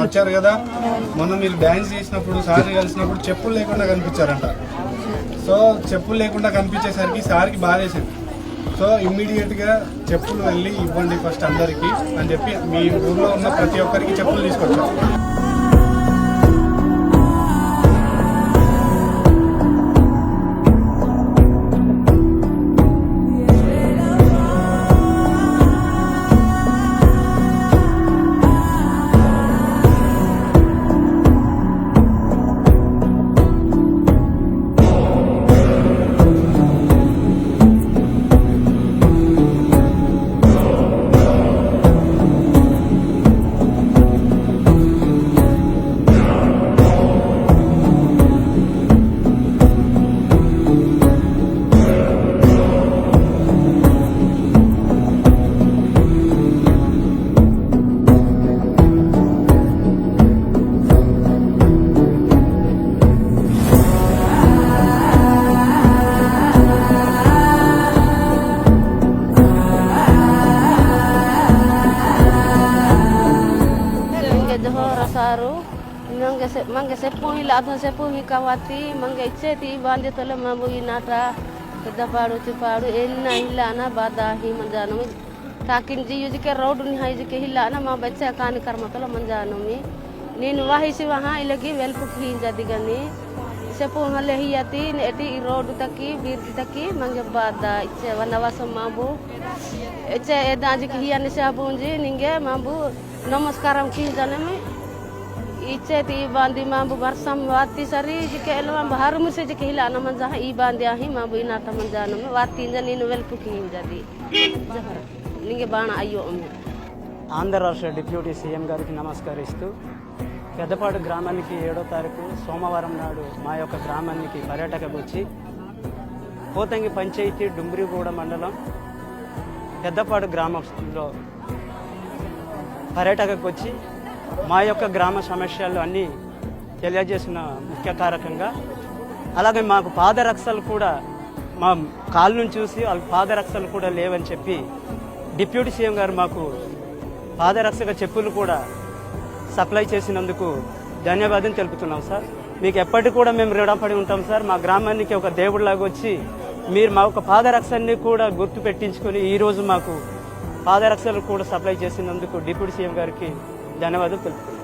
వచ్చారు కదా, మొన్న మీరు డ్యాన్స్ చేసినప్పుడు సార్ని కలిసినప్పుడు చెప్పులు లేకుండా కనిపించారంట. సో చెప్పులు లేకుండా కనిపించేసరికి సార్కి బాధేసింది. సో ఇమ్మీడియట్గా చెప్పులు వెళ్ళి ఇవ్వండి ఫస్ట్ అందరికీ అని చెప్పి మీ ఊర్లో ఉన్న ప్రతి ఒక్కరికి చెప్పులు తీసుకొచ్చారు. Saru, mangga sepuhi la atau sepuhi kawati, mangga iceti bandi tole mambu inata, kita paru enna hilana badahi manjanomi, takin jiyu jike road ni hai jike hilana ma baca kani karma tole manjanomi, nin wahi si waha ilagi welpukhi jadi gani, sepuh malehiyati neti road taki bir taki mangga bada ice wanawasa mambu, ice eda jike hiyan sabunji ninge mambu namaskaram ki janami. Iceti bandi mambu barsam wati sari jike elwan baharu muse jike hilana manjah I bandi ahi mambu inata manjano me wati jani novel puki jadi jahara ninge bana ayyo amme Andhra రాష్ట్ర deputy CM గారికి నమస్కరిస్తూ పెద్దపాడు గ్రామానికి 7వ తారీఖు సోమవారం నాడు మా యొక్క గ్రామానికి పర్యాటకకు వచ్చి పోతంగి పంచాయతీ డుంబ్రిగూడ మండలం పెద్దపాడు గ్రామంలో పర్యాటకకు వచ్చి మా యొక్క గ్రామ సమస్యలు అన్నీ తెలియజేసిన ముఖ్య కారకంగా అలాగే మాకు పాదరక్షలు కూడా మా కాళ్ళను చూసి వాళ్ళకి పాదరక్షలు కూడా లేవని చెప్పి డిప్యూటీ సీఎం గారు మాకు పాదరక్షక చెప్పులు కూడా సప్లై చేసినందుకు ధన్యవాదం తెలుపుతున్నాం సార్. మీకు ఎప్పటికీ కూడా మేము రుణపడి ఉంటాం సార్. మా గ్రామానికి ఒక దేవుడిలాగా వచ్చి మీరు మా యొక్క పాదరక్షల్ని కూడా గుర్తు పెట్టించుకొని ఈరోజు మాకు పాదరక్షలు కూడా సప్లై చేసినందుకు డిప్యూటీ సీఎం గారికి ధన్యవాదాలు తెలుపుతున్నాం.